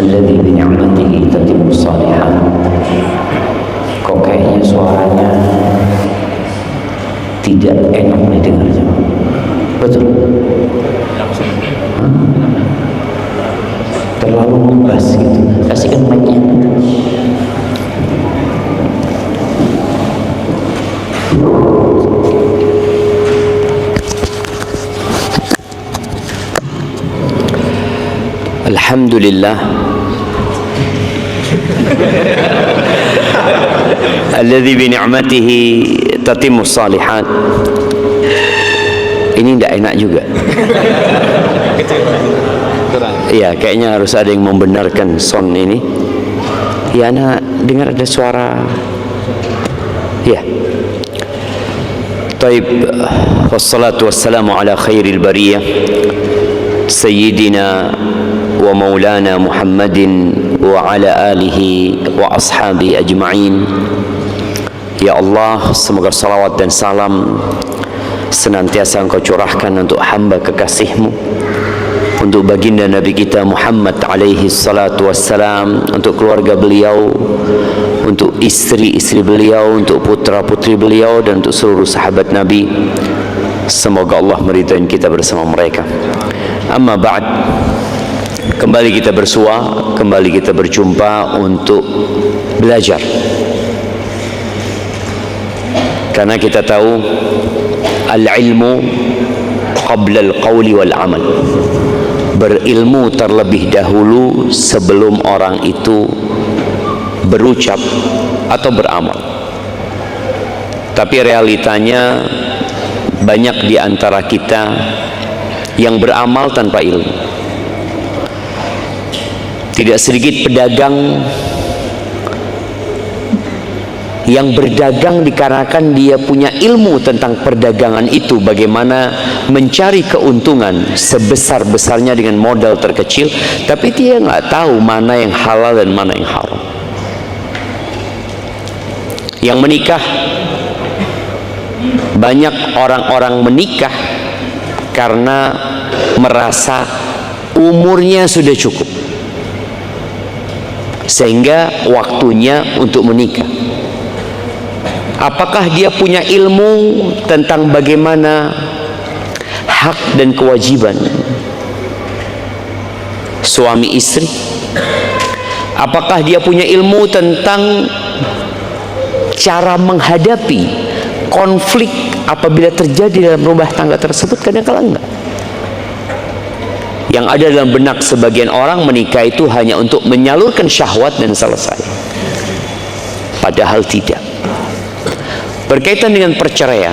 alladzi bi ni'matihi tatimmu shalihat. Kok kayaknya suaranya tidak enak didengar. Betul? Terlalu ngebas gitu. Kasihkan mic-nya. Alhamdulillah alladzi bi ni'matihi tatimmu shalihat. Ini tidak enak juga. Iya, kayaknya harus ada yang membenarkan sound ini. Ya, anak dengar ada suara. Ya. Taib. Wassalatu wassalamu ala khairil bariyah Sayyidina wa maulana Muhammadin wa ala alihi wa ashabi ajma'in. Ya Allah, semoga salawat dan salam senantiasa Engkau curahkan untuk hamba kekasih-Mu, untuk baginda Nabi kita Muhammad alaihi salatu wassalam, untuk keluarga beliau, untuk istri-istri beliau, untuk putra-putri beliau, dan untuk seluruh sahabat Nabi. Semoga Allah meridai kita bersama mereka. Amma ba'd, kembali kita bersua, kembali kita berjumpa untuk belajar. Karena kita tahu al-ilmu qabla al-qawli wal-amal. Berilmu terlebih dahulu sebelum orang itu berucap atau beramal. Tapi realitanya banyak di antara kita yang beramal tanpa ilmu. Tidak sedikit pedagang yang berdagang dikarenakan dia punya ilmu tentang perdagangan itu, bagaimana mencari keuntungan sebesar-besarnya dengan modal terkecil, tapi dia nggak tahu mana yang halal dan mana yang haram. Yang menikah, banyak orang-orang menikah karena merasa umurnya sudah cukup, sehingga waktunya untuk menikah. Apakah dia punya ilmu tentang bagaimana hak dan kewajiban suami istri? Apakah dia punya ilmu tentang cara menghadapi konflik apabila terjadi dalam rumah tangga tersebut? Kadang-kadang enggak. Yang ada dalam benak sebagian orang, menikah itu hanya untuk menyalurkan syahwat dan selesai. Padahal tidak. Berkaitan dengan perceraian,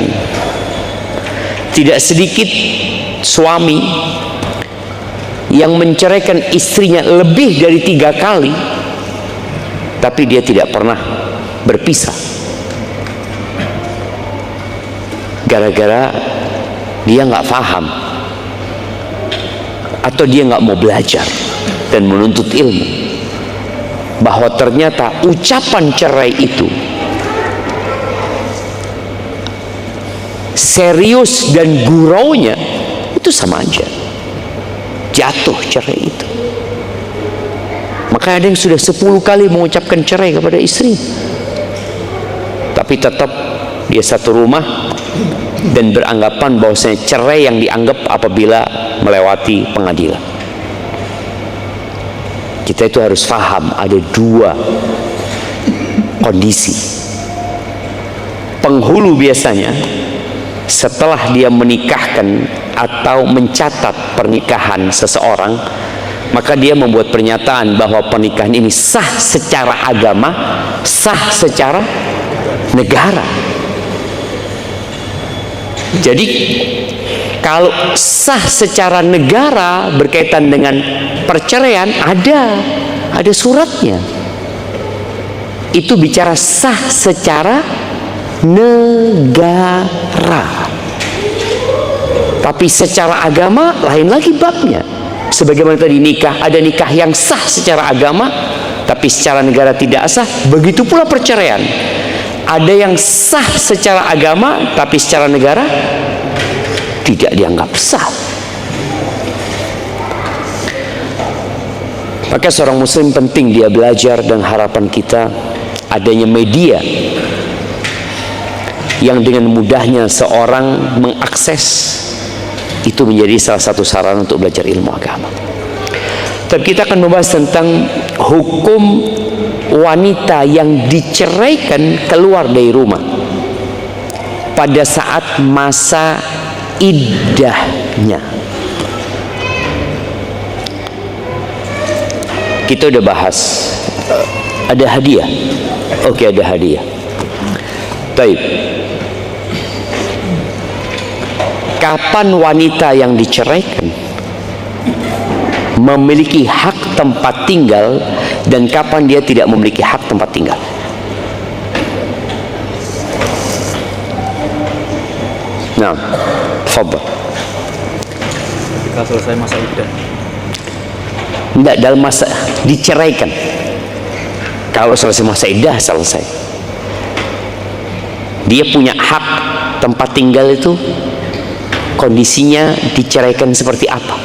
tidak sedikit suami yang menceraikan istrinya lebih dari 3 kali, tapi dia tidak pernah berpisah, gara-gara dia nggak paham atau dia nggak mau belajar dan menuntut ilmu bahwa ternyata ucapan cerai itu serius dan guraunya itu sama aja, jatuh cerai itu. Maka ada yang sudah 10 kali mengucapkan cerai kepada istri, tapi tetap dia satu rumah dan beranggapan bahwasanya cerai yang dianggap apabila melewati pengadilan. Kita itu harus paham ada 2 kondisi. Penghulu biasanya setelah dia menikahkan atau mencatat pernikahan seseorang, maka dia membuat pernyataan bahwa pernikahan ini sah secara agama, sah secara negara. Jadi kalau sah secara negara berkaitan dengan perceraian, ada suratnya. Itu bicara sah secara negara. Tapi secara agama lain lagi babnya. Sebagaimana tadi nikah, ada nikah yang sah secara agama tapi secara negara tidak sah. Begitu pula perceraian, ada yang sah secara agama tapi secara negara tidak dianggap sah. Maka seorang muslim penting dia belajar, dan harapan kita adanya media yang dengan mudahnya seorang mengakses itu menjadi salah satu sarana untuk belajar ilmu agama. Tapi kita akan membahas tentang hukum wanita yang diceraikan keluar dari rumah pada saat masa iddahnya. Kita udah bahas ada hadiah. Oke, ada hadiah. Baik. Kapan wanita yang diceraikan memiliki hak tempat tinggal, dan kapan dia tidak memiliki hak tempat tinggal? Nah, fadhal. Ketika selesai masa iddah. Tidak, dalam masa diceraikan. Kalau selesai masa iddah, selesai. Dia punya hak tempat tinggal itu kondisinya diceraikan seperti apa?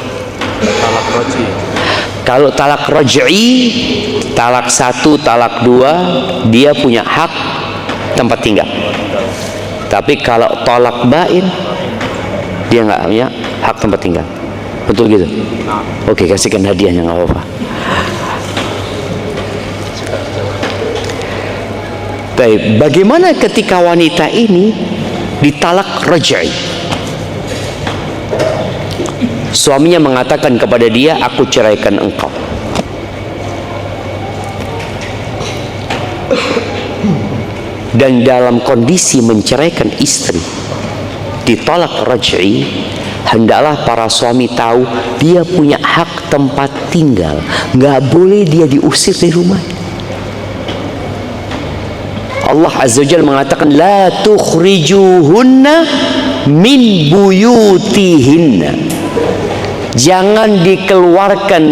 Talak raj'i. Kalau talak raj'i, talak 1, talak 2, dia punya hak tempat tinggal. Tapi kalau talak bain, dia nggak punya hak tempat tinggal. Betul gitu? Oke, kasihkan hadiahnya, nggak apa-apa. Baik, bagaimana ketika wanita ini ditalak raj'i? Suaminya mengatakan kepada dia, aku ceraikan engkau. Dan dalam kondisi menceraikan istri, ditolak raj'i, hendaklah para suami tahu dia punya hak tempat tinggal. Nggak boleh dia diusir dari rumah. Allah Azza wa Jalla mengatakan, la tukhrijuhunna min buyutihinna. Jangan dikeluarkan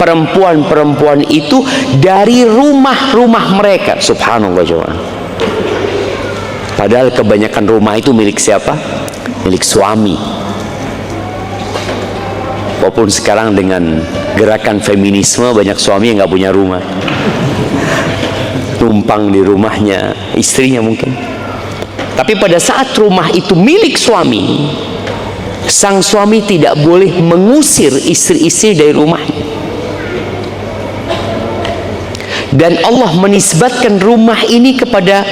perempuan-perempuan itu dari rumah-rumah mereka. Subhanallah jemaah. Padahal kebanyakan rumah itu milik siapa? Milik suami. Walaupun sekarang dengan gerakan feminisme banyak suami yang nggak punya rumah, numpang di rumahnya istrinya mungkin. Tapi pada saat rumah itu milik suami, sang suami tidak boleh mengusir istri-istri dari rumahnya. Dan Allah menisbatkan rumah ini kepada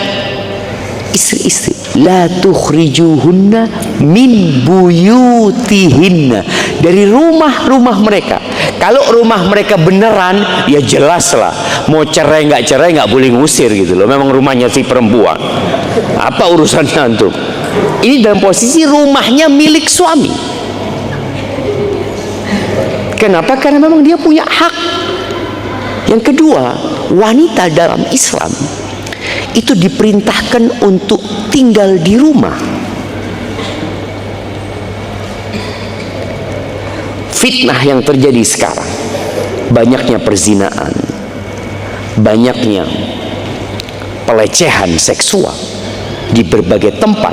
istri-istri. La tukhrijuhunna min buyutihinna, dari rumah-rumah mereka. Kalau rumah mereka beneran, ya jelas lah, mau cerai nggak boleh ngusir gitu loh. Memang rumahnya si perempuan, apa urusannya antum? Ini dalam posisi rumahnya milik suami. Kenapa? Karena memang dia punya hak. Yang kedua, wanita dalam Islam itu diperintahkan untuk tinggal di rumah. Fitnah yang terjadi sekarang, banyaknya perzinaan, banyaknya pelecehan seksual di berbagai tempat.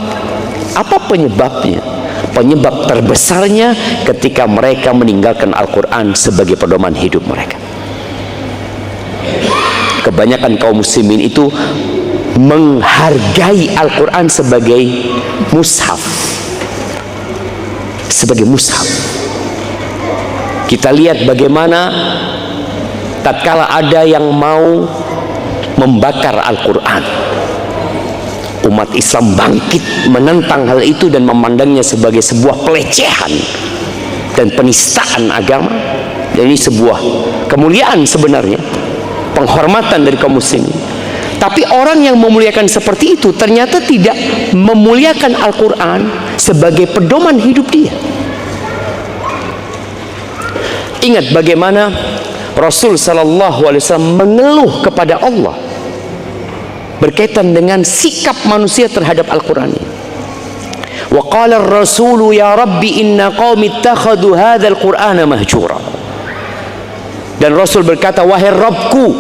Apa penyebabnya? Penyebab terbesarnya ketika mereka meninggalkan Al-Quran sebagai pedoman hidup mereka. Kebanyakan kaum muslimin itu menghargai Al-Quran sebagai mushaf, sebagai mushaf. Kita lihat bagaimana tatkala ada yang mau membakar Al-Quran, umat Islam bangkit menentang hal itu dan memandangnya sebagai sebuah pelecehan dan penistaan agama. Dan ini sebuah kemuliaan sebenarnya, penghormatan dari kaum muslimin. Tapi orang yang memuliakan seperti itu ternyata tidak memuliakan Al-Quran sebagai pedoman hidup dia. Ingat bagaimana Rasul Sallallahu Alaihi Wasallam mengeluh kepada Allah berkaitan dengan sikap manusia terhadap Al-Quran. Wa qala ar-rasulu ya Rabbi inna qaumi ittakhadhu hadzal Qur'ana mahjura. Dan Rasul berkata, wahai Rabbku,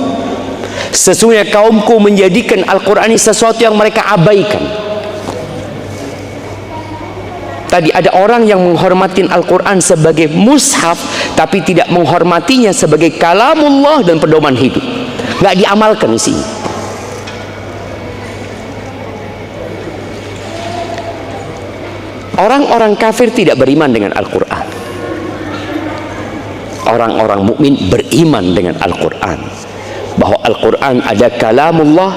sesungguhnya kaumku menjadikan Al-Quran ini sesuatu yang mereka abaikan. Tadi ada orang yang menghormati Al-Quran sebagai mushaf, tapi tidak menghormatinya sebagai kalamullah dan pedoman hidup. Nggak diamalkan di sini. Orang-orang kafir tidak beriman dengan Al-Quran. Orang-orang mukmin beriman dengan Al-Quran, bahwa Al-Quran ada kalamullah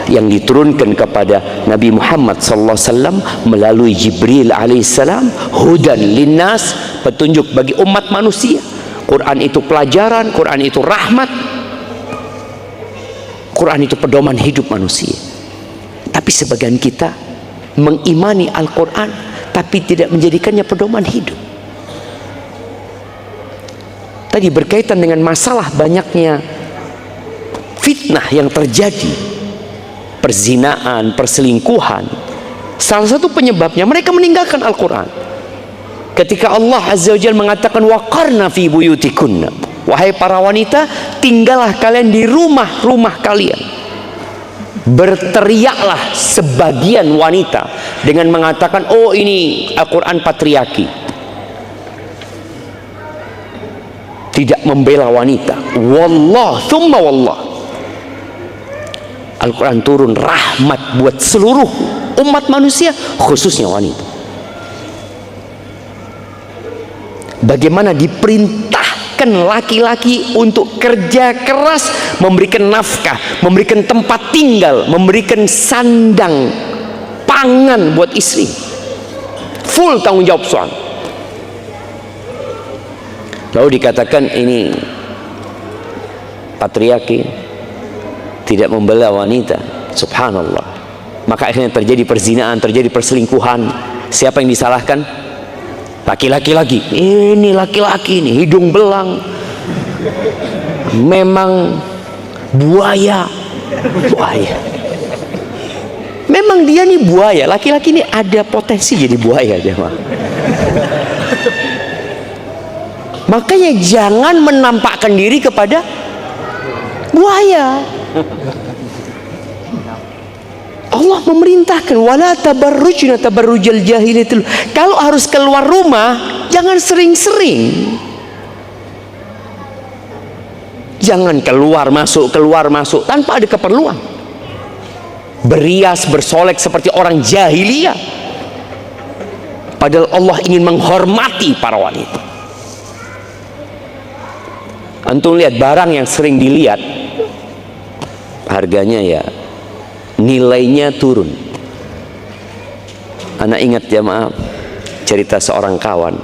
yang diturunkan kepada Nabi Muhammad SAW melalui Jibril alaihissalam, hudan linnas, petunjuk bagi umat manusia. Quran itu pelajaran, Quran itu rahmat, Quran itu pedoman hidup manusia. Tapi sebagian kita mengimani Al-Quran tapi tidak menjadikannya pedoman hidup. Tadi berkaitan dengan masalah banyaknya fitnah yang terjadi, perzinaan, perselingkuhan. Salah satu penyebabnya mereka meninggalkan Al-Quran. Ketika Allah Azza wa Jalla mengatakan waqarna fi buyutikunna, wahai para wanita, tinggallah kalian di rumah-rumah kalian. Berteriaklah sebagian wanita dengan mengatakan, oh ini Al-Quran patriarki, tidak membela wanita. Wallah thumma wallah, Al-Quran turun rahmat buat seluruh umat manusia, khususnya wanita. Bagaimana diperintahkan laki-laki untuk kerja keras, memberikan nafkah, memberikan tempat tinggal, memberikan sandang, pangan buat istri. Full tanggung jawab suami. Lalu dikatakan ini patriarki, tidak membela wanita. Subhanallah. Maka akhirnya terjadi perzinaan, terjadi perselingkuhan. Siapa yang disalahkan? Laki-laki lagi. Ini laki-laki ini hidung belang, memang buaya. Memang dia nih buaya. Laki-laki ini ada potensi jadi buaya, jemaah. Makanya jangan menampakkan diri kepada buaya. Allah memerintahkan wala tabarrujna tabarrujal jahiliyatul. Kalau harus keluar rumah jangan sering-sering. Jangan keluar masuk tanpa ada keperluan. Berias bersolek seperti orang jahiliyah. Padahal Allah ingin menghormati para wanita. Antum lihat barang yang sering dilihat, harganya ya nilainya turun. Anak ingat ya, maaf, cerita seorang kawan.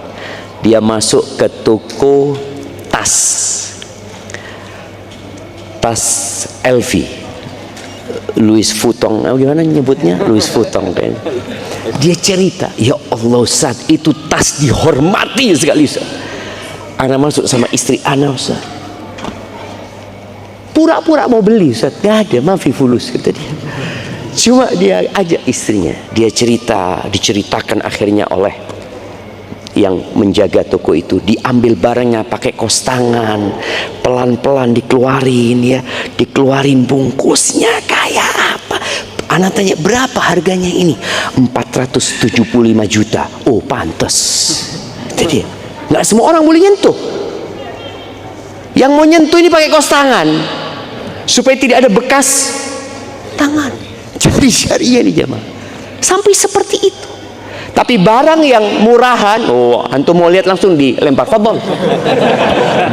Dia masuk ke toko tas LV, Louis Vuitton, gimana nyebutnya? Louis Vuitton kayaknya. Dia cerita, ya Allah Ustaz, itu tas dihormati sekali Ustaz. Anak masuk sama istri anak Ustaz, pura-pura mau beli Ustaz, gak ada, mafi fulus kata dia. Cuma dia ajak istrinya, dia diceritakan akhirnya oleh yang menjaga toko itu, diambil barangnya pakai kos tangan, pelan-pelan dikeluarin ya, dikeluarin bungkusnya kayak apa. Anak tanya berapa harganya ini, 475 juta. Oh pantas, kata dia. Nggak semua orang boleh nyentuh. Yang mau nyentuh ini pakai kos tangan supaya tidak ada bekas tangan. Jadi syariah nih jemaah sampai seperti itu. Tapi barang yang murahan, oh antum mau lihat langsung dilempar, fadhol.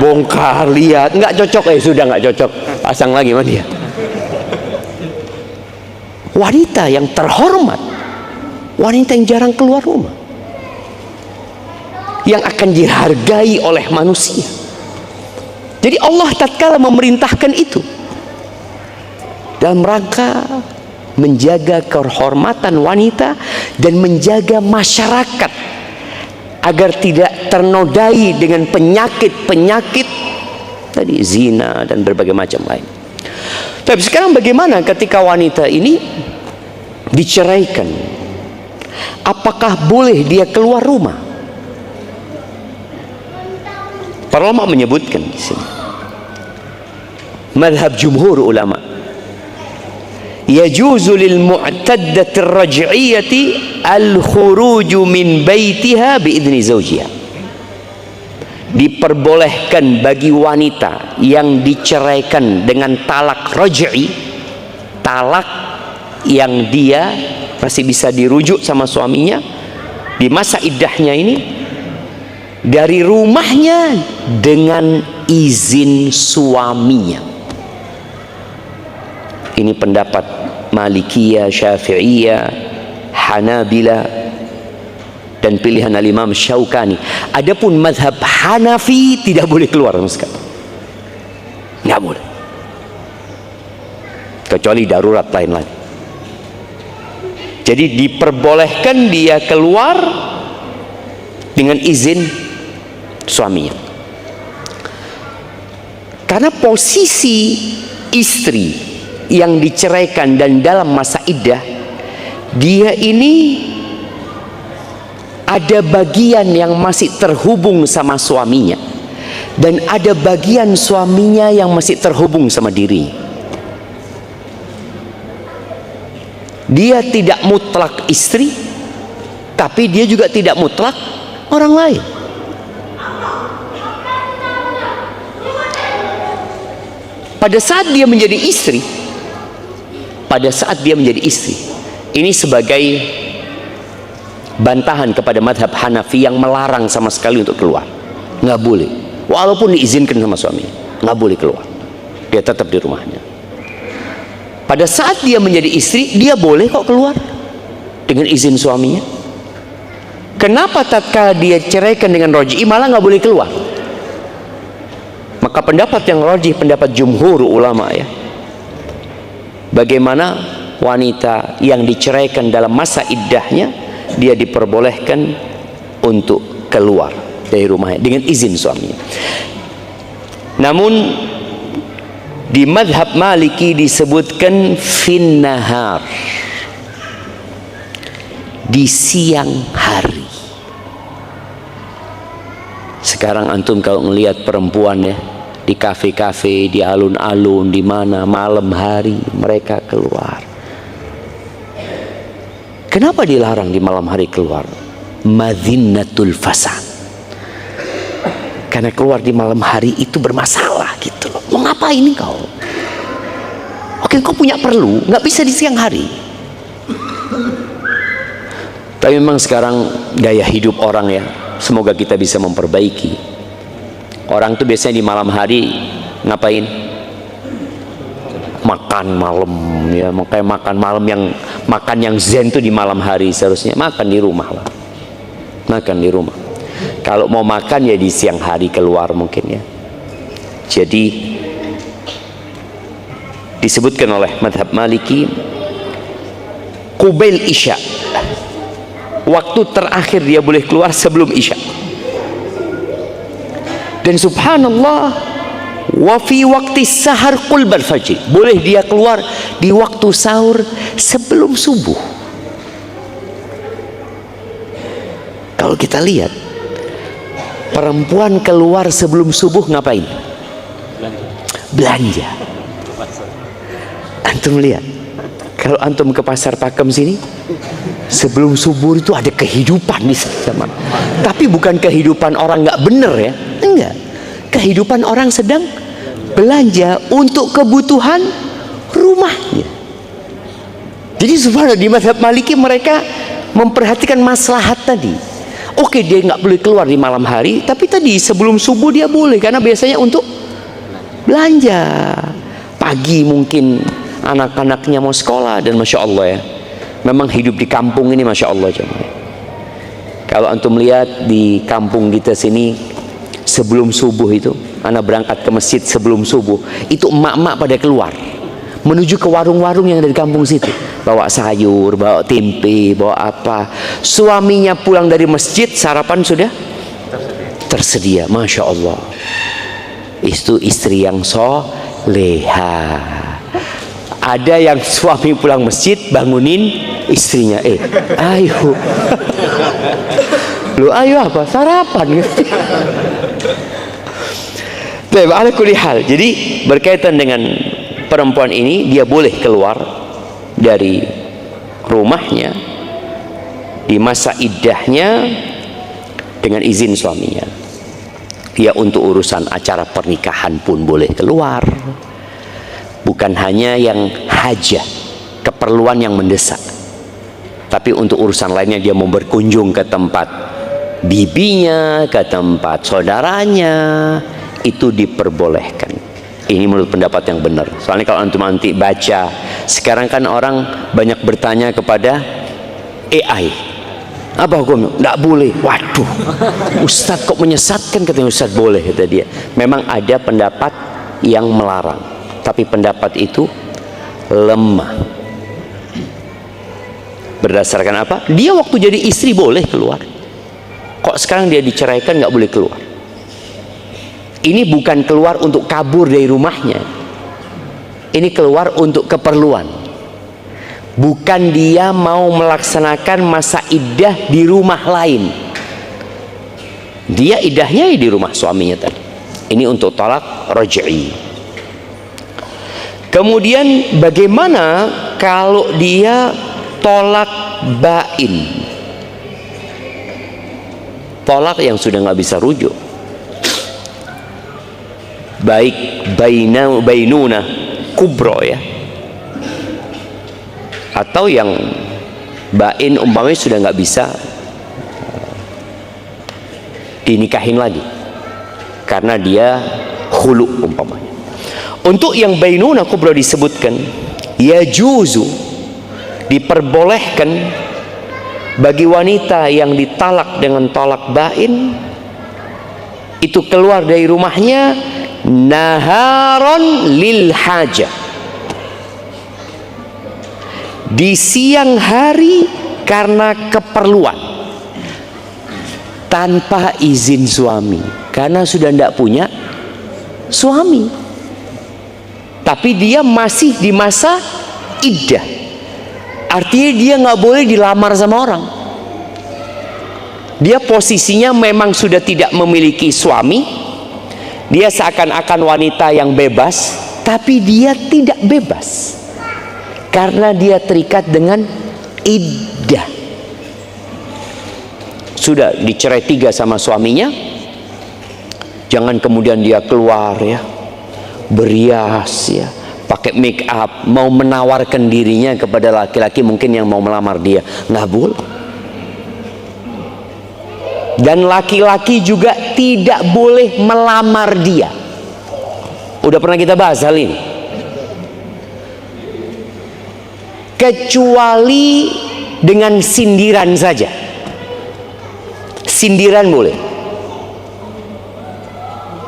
Bongkar lihat, nggak cocok, sudah nggak cocok, pasang lagi sama dia. Wanita yang terhormat, wanita yang jarang keluar rumah, yang akan dihargai oleh manusia. Jadi Allah tatkala memerintahkan itu dalam rangka menjaga kehormatan wanita dan menjaga masyarakat agar tidak ternodai dengan penyakit-penyakit tadi, zina dan berbagai macam lain. Tapi sekarang bagaimana ketika wanita ini diceraikan? Apakah boleh dia keluar rumah? Para ulama menyebutkan di sini, madhab jumhur ulama, yajuzu lil mu'taddati ar-raj'iyyati al-khuruju min baitiha biidzni zawjiha. Diperbolehkan bagi wanita yang diceraikan dengan talak raj'i, talak yang dia masih bisa dirujuk sama suaminya di masa iddahnya ini, dari rumahnya dengan izin suaminya. Ini pendapat Malikiyah, Syafi'iyah, Hanabila, dan pilihan al-Imam Syaukani. Adapun mazhab Hanafi tidak boleh keluar sama sekali, nggak boleh, kecuali darurat lain lagi. Jadi diperbolehkan dia keluar dengan izin suaminya. Karena posisi istri yang diceraikan dan dalam masa iddah, dia ini ada bagian yang masih terhubung sama suaminya, dan ada bagian suaminya yang masih terhubung sama dirinya. Dia tidak mutlak istri, tapi dia juga tidak mutlak orang lain. Pada saat dia menjadi istri, ini sebagai bantahan kepada madhab Hanafi yang melarang sama sekali untuk keluar. Nggak boleh, walaupun diizinkan sama suaminya, nggak boleh keluar, dia tetap di rumahnya. Pada saat dia menjadi istri, dia boleh kok keluar dengan izin suaminya. Kenapa tatkala dia ceraikan dengan raj'i malah nggak boleh keluar? Maka pendapat yang rajih, pendapat jumhur ulama ya, bagaimana wanita yang diceraikan dalam masa iddahnya, dia diperbolehkan untuk keluar dari rumahnya dengan izin suaminya. Namun di madhab Maliki disebutkan fin nahar, di siang hari. Sekarang antum kalau melihat perempuan ya di kafe-kafe, di alun-alun, di mana malam hari mereka keluar. Kenapa dilarang di malam hari keluar? Madzinnatul fasad. Karena keluar di malam hari itu bermasalah gitu loh. Mau ngapain kau? Oke, kau punya perlu, nggak bisa di siang hari. Tapi memang sekarang gaya hidup orang ya, semoga kita bisa memperbaiki. Orang tuh biasanya di malam hari ngapain? Makan malam ya, makanya makan yang zen tuh di malam hari. Seharusnya makan di rumah lah, makan di rumah. Kalau mau makan ya di siang hari keluar mungkin ya. Jadi disebutkan oleh madhab Maliki, Qubail Isya, waktu terakhir dia boleh keluar sebelum Isya. Dan subhanallah, wa fi waqti sahar qulbal fajr, boleh dia keluar di waktu sahur sebelum subuh. Kalau kita lihat perempuan keluar sebelum subuh ngapain? Belanja. Antum lihat, kalau antum ke pasar Pakem sini sebelum subuh itu ada kehidupan di sana. Tapi bukan kehidupan orang nggak bener ya, enggak. Kehidupan orang sedang belanja untuk kebutuhan rumahnya. Jadi subhanallah, di mazhab Maliki mereka memperhatikan maslahat tadi. Oke, dia nggak boleh keluar di malam hari, tapi tadi sebelum subuh dia boleh, karena biasanya untuk belanja. Pagi mungkin anak-anaknya mau sekolah, dan masya Allah ya, memang hidup di kampung ini masya Allah jemaah. Kalau antum lihat di kampung kita sini sebelum subuh itu, anak berangkat ke masjid sebelum subuh, itu emak-emak pada keluar menuju ke warung-warung yang ada di kampung situ, bawa sayur, bawa tempe, bawa apa. Suaminya pulang dari masjid, sarapan sudah tersedia. Masya Allah, itu istri yang soleha. Ada yang suami pulang masjid bangunin istrinya, ayo lu ayo apa sarapan gitu. Ala kulli hal, jadi berkaitan dengan perempuan ini, dia boleh keluar dari rumahnya di masa iddahnya dengan izin suaminya. Ya, untuk urusan acara pernikahan pun boleh keluar, bukan hanya yang hajah, keperluan yang mendesak, tapi untuk urusan lainnya dia mau berkunjung ke tempat bibinya, ke tempat saudaranya, itu diperbolehkan. Ini menurut pendapat yang benar. Soalnya kalau antum nanti baca, sekarang kan orang banyak bertanya kepada AI, apa hukumnya? Tidak boleh. Waduh, Ustadz kok menyesatkan? Katanya Ustadz boleh, kata dia. Memang ada pendapat yang melarang, tapi pendapat itu lemah. Berdasarkan apa? Dia waktu jadi istri boleh keluar. Kok sekarang dia diceraikan nggak boleh keluar? Ini bukan keluar untuk kabur dari rumahnya. Ini keluar untuk keperluan. Bukan dia mau melaksanakan masa iddah di rumah lain. Dia iddahnya di rumah suaminya tadi. Ini untuk talak raj'i. Kemudian bagaimana kalau dia tolak bain? Tolak yang sudah nggak bisa rujuk. Baik bainuna kubro ya, atau yang bain umpamanya sudah nggak bisa dinikahin lagi karena dia khulu umpamanya. Untuk yang bainuna kubro disebutkan ya juzu, diperbolehkan bagi wanita yang ditalak dengan talak bain itu keluar dari rumahnya naharon lil hajah, di siang hari karena keperluan, tanpa izin suami, karena sudah tidak punya suami, tapi dia masih di masa iddah. Artinya dia nggak boleh dilamar sama orang. Dia posisinya memang sudah tidak memiliki suami. Dia seakan-akan wanita yang bebas, tapi dia tidak bebas karena dia terikat dengan iddah. Sudah dicerai 3 sama suaminya, jangan kemudian dia keluar ya, berias ya, pakai make up, mau menawarkan dirinya kepada laki-laki mungkin yang mau melamar dia. Nggak boleh. Dan laki-laki juga tidak boleh melamar dia. Udah pernah kita bahas hal ini. Kecuali dengan sindiran saja. Sindiran boleh.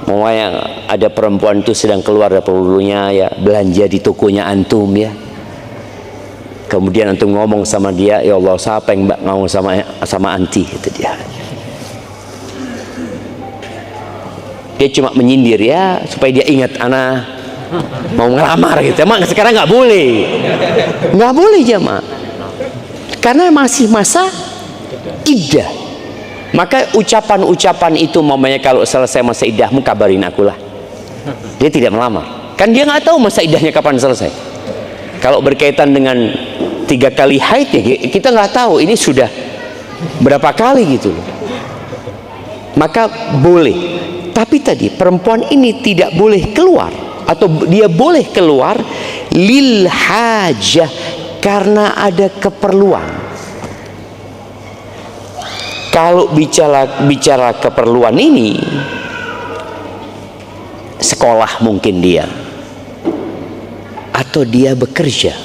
Mau yang ada perempuan itu sedang keluar dari pelulunya ya, belanja di tokonya antum ya. Kemudian antum ngomong sama dia, ya Allah siapa yang ngomong sama anti, itu dia. Dia cuma menyindir ya supaya dia ingat anak mau ngelamar gitu. Emang sekarang nggak boleh, nggak boleh jemaah, karena masih masa iddah. Maka ucapan-ucapan itu mamanya kalau selesai masa iddahmu kabarin aku lah. Dia tidak melamar, kan dia nggak tahu masa iddahnya kapan selesai. Kalau berkaitan dengan 3 kali haid ya kita nggak tahu ini sudah berapa kali gitu loh. Maka boleh. Tapi tadi perempuan ini tidak boleh keluar, atau dia boleh keluar lil hajah, karena ada keperluan. Kalau bicara keperluan ini, sekolah mungkin dia, atau dia bekerja.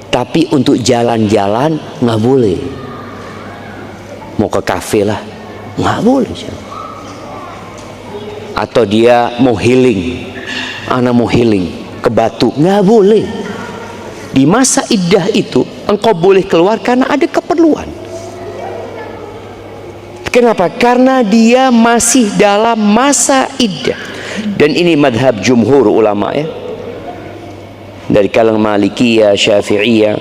Tapi untuk jalan-jalan nggak boleh. Mau ke kafe lah nggak boleh. Atau dia mau healing, anak mau healing ke Batu, nggak boleh. Di masa iddah itu engkau boleh keluar karena ada keperluan. Kenapa? Karena dia masih dalam masa iddah. Dan ini madhab jumhur ulama ya, dari kalangan Malikiyah, Syafi'iyah.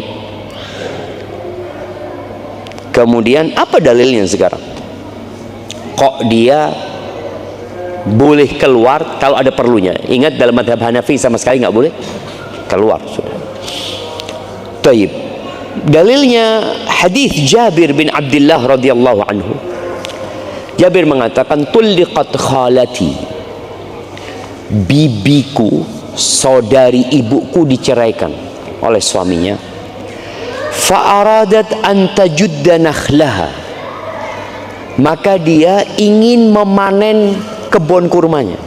Kemudian apa dalilnya sekarang? Kok dia boleh keluar kalau ada perlunya? Ingat dalam madhab Hanafi sama sekali nggak boleh keluar. Sudah. Taib. Dalilnya hadis Jabir bin Abdullah radhiyallahu anhu. Jabir mengatakan, tulliqat khalati, bibiku, saudari ibuku diceraikan oleh suaminya. Fa'aradat an tajudda nakhlaha, maka dia ingin memanen kebun kurmanya.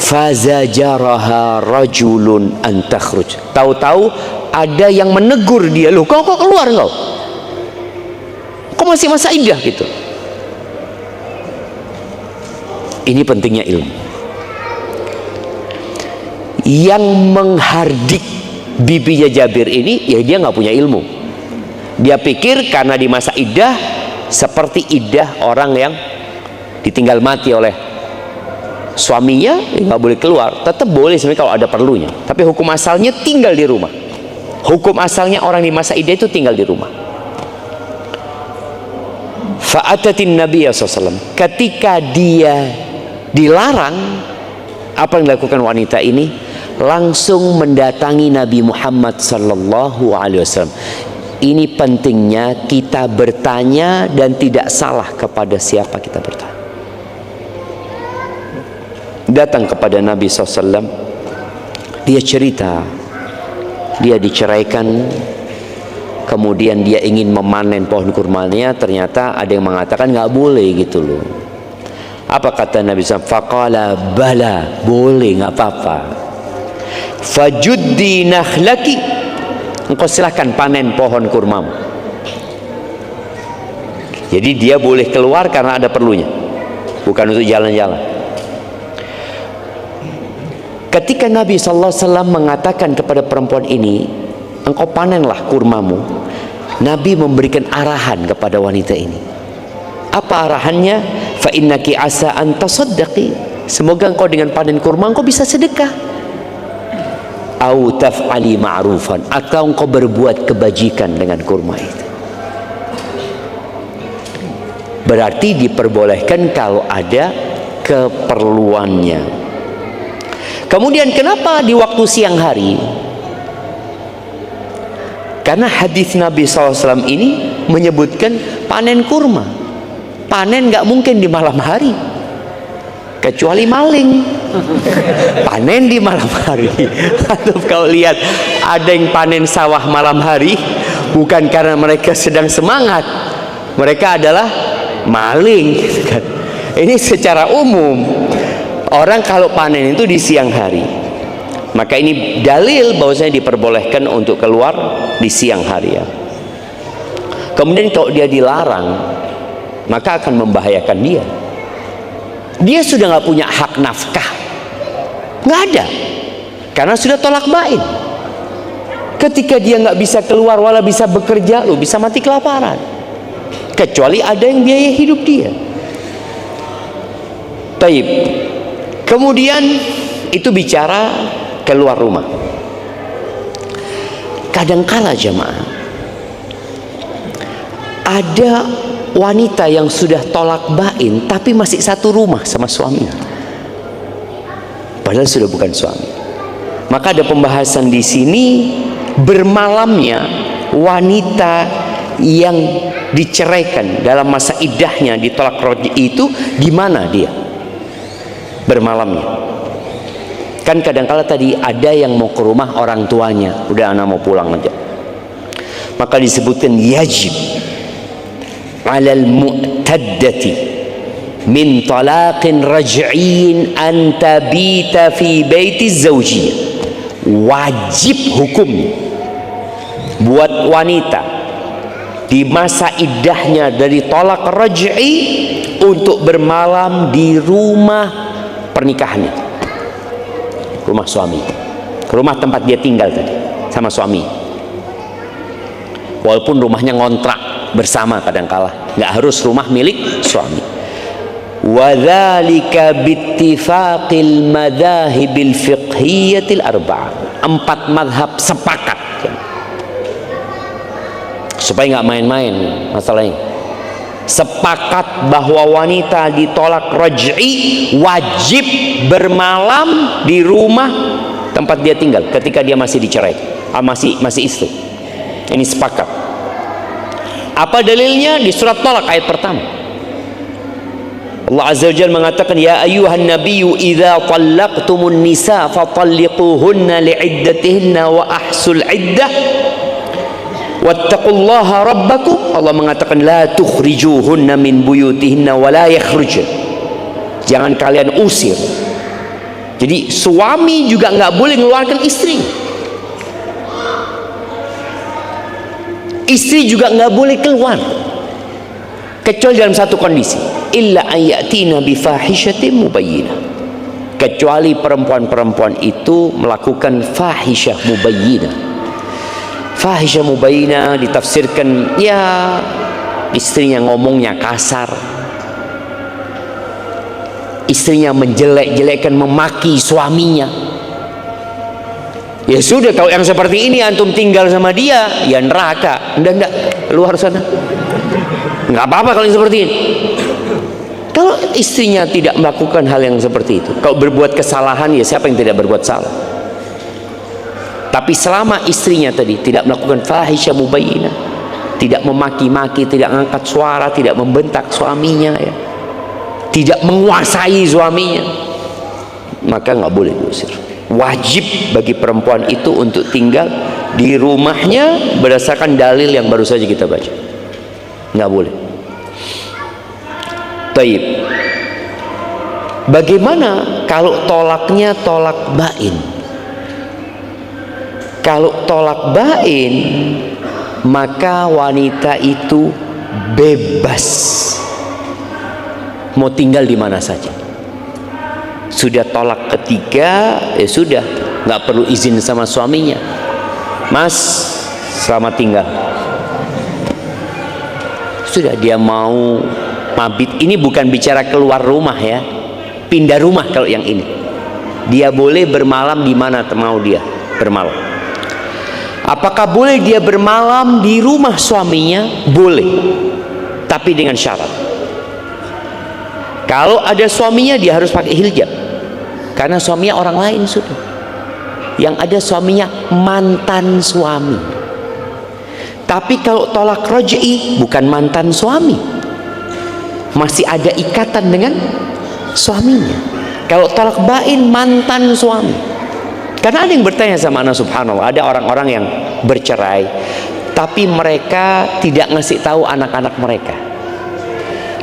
Fazajaraha rajulun an takhruj, tahu-tahu ada yang menegur dia, loh kau kok keluar kau? Kok masih masa iddah gitu? Ini pentingnya ilmu. Yang menghardik bibinya Jabir ini, ya dia nggak punya ilmu. Dia pikir karena di masa iddah seperti iddah orang yang ditinggal mati oleh suaminya, nggak boleh keluar. Tetap boleh sebenarnya kalau ada perlunya, tapi hukum asalnya tinggal di rumah. Hukum asalnya orang di masa iddah itu tinggal di rumah. Fa'atatin Nabi SAW, ketika dia dilarang, apa yang dilakukan wanita ini? Langsung mendatangi Nabi Muhammad sallallahu alaihi wasallam. Ini pentingnya kita bertanya dan tidak salah kepada siapa kita bertanya. Datang kepada Nabi SAW, dia cerita, dia diceraikan, kemudian dia ingin memanen pohon kurmanya, ternyata ada yang mengatakan nggak boleh gitu loh. Apa kata Nabi SAW? Faqala bala, boleh, nggak apa-apa. Fajuddi nakhlaki, engkau silahkan panen pohon kurmamu. Jadi dia boleh keluar karena ada perlunya, bukan untuk jalan-jalan. Ketika Nabi SAW mengatakan kepada perempuan ini, engkau panenlah kurmamu, Nabi memberikan arahan kepada wanita ini. Apa arahannya? Fa innaki asa an tasaddaqi, semoga engkau dengan panen kurma engkau bisa sedekah. Au taf'ali ma'rufan, atau engkau berbuat kebajikan dengan kurma itu. Berarti diperbolehkan kalau ada keperluannya. Kemudian kenapa di waktu siang hari? Karena hadis Nabi SAW ini menyebutkan panen kurma. Panen nggak mungkin di malam hari, kecuali maling. Panen di malam hari. Atau kau lihat ada yang panen sawah malam hari, bukan karena mereka sedang semangat, mereka adalah maling. Ini secara umum. Orang kalau panen itu di siang hari, maka ini dalil bahwasanya diperbolehkan untuk keluar di siang hari ya. Kemudian kalau dia dilarang, maka akan membahayakan dia. Dia sudah nggak punya hak nafkah, nggak ada, karena sudah tolak bain. Ketika dia nggak bisa keluar, wala bisa bekerja, lo bisa mati kelaparan. Kecuali ada yang biaya hidup dia. Taib. Kemudian itu bicara keluar rumah. Kadangkala jemaah, ada wanita yang sudah tolak bain tapi masih satu rumah sama suaminya, padahal sudah bukan suami. Maka ada pembahasan di sini, bermalamnya wanita yang diceraikan dalam masa iddahnya ditolak roj'i itu di mana dia bermalamnya. Kan kadangkala tadi ada yang mau ke rumah orang tuanya, udah anak mau pulang aja, maka disebutkan yajib 'alal mu'taddati min talaqin raj'in an tabita fi baiti zawjiyah. Wajib hukum buat wanita di masa iddahnya dari tolak raj'i untuk bermalam di rumah pernikahannya, rumah suami, rumah tempat dia tinggal tadi sama suami, walaupun rumahnya ngontrak bersama, kadangkala nggak harus rumah milik suami. Wadzalika bittifaqil madzahibil fiqhiyatil arba'ah, 4 madhab sepakat supaya nggak main-main masalahnya. Sepakat bahwa wanita ditolak raj'i wajib bermalam di rumah tempat dia tinggal ketika dia masih dicerai. masih istri. Ini sepakat. Apa dalilnya? Di surat Talaq ayat pertama. Allah Azza wa Jalla mengatakan, ya ayyuhan nabiyyu idza talaqtumun nisa fatalliquhunna li'iddatihinna wa ahsul iddah wattaqullaha rabbakum. Allah mengatakan, la tukhrijuhunna min buyutihinna wa la yakhrujun. Jangan kalian usir. Jadi suami juga nggak boleh mengeluarkan istri. Istri juga nggak boleh keluar kecuali dalam satu kondisi, illa ayatina bifahishatin mubayyinah, kecuali perempuan-perempuan itu melakukan fahisyah mubayyinah. Fahisyah mubayyinah ditafsirkan ya istrinya ngomongnya kasar, istrinya menjelek-jelekkan, memaki suaminya. Ya sudah, kalau yang seperti ini antum tinggal sama dia, ya neraka. Enggak, keluar sana. Enggak apa-apa kalau yang seperti ini. Kalau istrinya tidak melakukan hal yang seperti itu, kalau berbuat kesalahan, ya siapa yang tidak berbuat salah? Tapi selama istrinya tadi tidak melakukan fahisyah mubayyinah, tidak memaki-maki, tidak mengangkat suara, tidak membentak suaminya, ya, tidak menguasai suaminya, maka nggak boleh diusir. Wajib bagi perempuan itu untuk tinggal di rumahnya berdasarkan dalil yang baru saja kita baca. Nggak boleh. Taib. Bagaimana kalau tolaknya tolak bain? Kalau tolak bain, maka wanita itu bebas mau tinggal di mana saja. Sudah tolak ketiga, ya sudah, nggak perlu izin sama suaminya. Mas, selamat tinggal. Sudah, dia mau mabit. Ini bukan bicara keluar rumah ya, pindah rumah. Kalau yang ini, dia boleh bermalam di mana mau dia bermalam. Apakah boleh dia bermalam di rumah suaminya? Boleh, tapi dengan syarat. Kalau ada suaminya, dia harus pakai hijab, karena suaminya orang lain sudah. Yang ada suaminya mantan suami. Tapi kalau tolak raj'i, bukan mantan suami, masih ada ikatan dengan suaminya. Kalau tolak bain, mantan suami. Karena ada yang bertanya sama anak, subhanallah, ada orang-orang yang bercerai tapi mereka tidak ngasih tahu anak-anak mereka.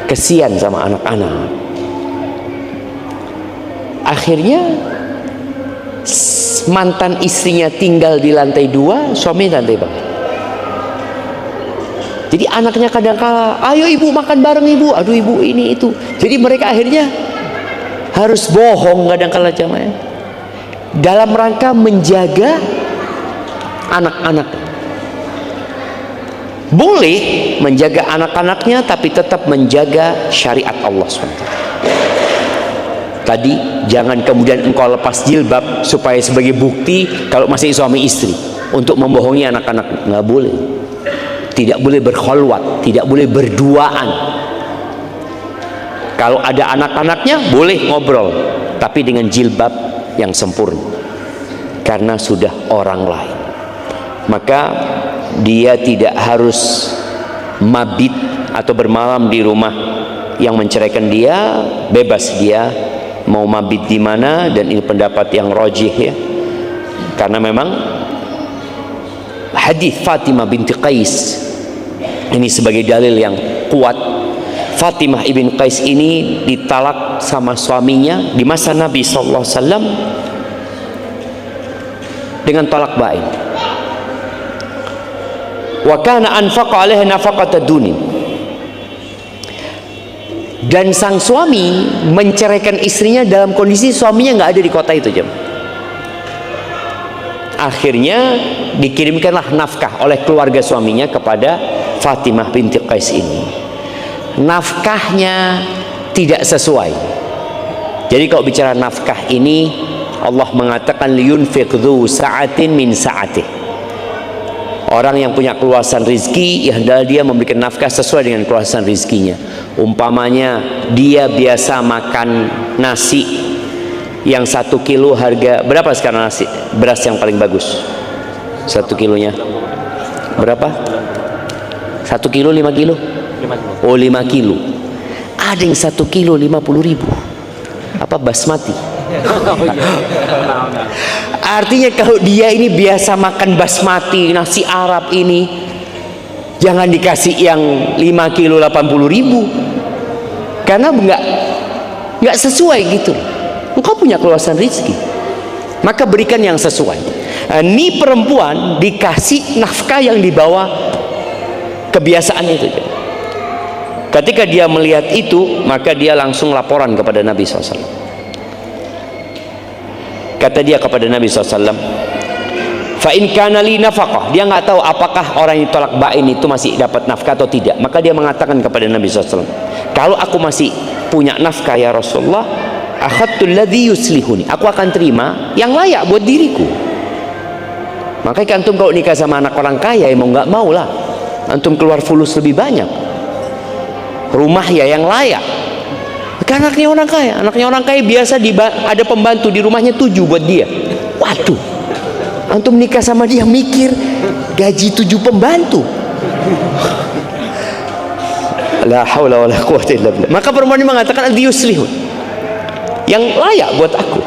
Kesian sama anak-anak. Akhirnya mantan istrinya tinggal di lantai 2, suami lantai bawah. Jadi anaknya kadang-kala, ayo ibu makan bareng ibu, aduh ibu ini itu. Jadi mereka akhirnya harus bohong kadang-kala jamaah, dalam rangka menjaga anak-anak. Boleh menjaga anak-anaknya, tapi tetap menjaga syariat Allah SWT. Tadi jangan kemudian engkau lepas jilbab supaya sebagai bukti kalau masih suami istri untuk membohongi anak-anak. Nggak boleh. Tidak boleh berkholwat, tidak boleh berduaan. Kalau ada anak-anaknya boleh ngobrol, tapi dengan jilbab yang sempurna, karena sudah orang lain. Maka dia tidak harus mabit atau bermalam di rumah yang menceraikan dia, bebas dia mau mabit di mana. Dan ini pendapat yang rajih ya, karena memang hadis Fatimah binti Qais ini sebagai dalil yang kuat. Fatimah ibn Qais ini ditalak sama suaminya di masa Nabi SAW dengan talak bain. Wa kana anfaqa 'alaiha nafaqata dunin. Dan sang suami menceraikan istrinya dalam kondisi suaminya nggak ada di kota itu, jam. Akhirnya dikirimkanlah nafkah oleh keluarga suaminya kepada Fatimah binti Qais ini. Nafkahnya tidak sesuai. Jadi kalau bicara nafkah ini, Allah mengatakan liyunfiq dzu sa'atin min sa'atih. Orang yang punya keluasan rizki, ya hendaklah dia memberikan nafkah sesuai dengan keluasan rizkinya. Umpamanya dia biasa makan nasi yang 1 kilo harga berapa sekarang nasi beras yang paling bagus? 1 kilonya berapa? 1 kilo 5 kilo? 5 kilo. Oh 5 kilo. Ada yang 1 kilo 50.000. Apa basmati? Artinya kalau dia ini biasa makan basmati, nasi Arab ini, jangan dikasih yang 5 kilo 80.000, karena nggak sesuai gitu. Engkau punya keluasan rezeki, maka berikan yang sesuai. Ini perempuan dikasih nafkah yang dibawa kebiasaan itu. Ketika dia melihat itu, maka dia langsung laporan kepada Nabi SAW. Kata dia kepada Nabi SAW, fa in kana li nafaqah, dia nggak tahu apakah orang yang tolak bain itu masih dapat nafkah atau tidak. Maka dia mengatakan kepada Nabi SAW, kalau aku masih punya nafkah ya Rasulullah, akhadtul ladzi yuslihuni, aku akan terima yang layak buat diriku. Makanya antum kalau nikah sama anak orang kaya, mau nggak mau lah antum keluar fulus lebih banyak. Rumah ya yang layak. Karena anaknya orang kaya biasa ada pembantu di rumahnya 7 buat dia. Waduh, antum nikah sama dia mikir gaji 7 pembantu. La haula wala quwwata illa billah. Maka perempuan ini mengatakan al-yuslihun, yang layak buat aku.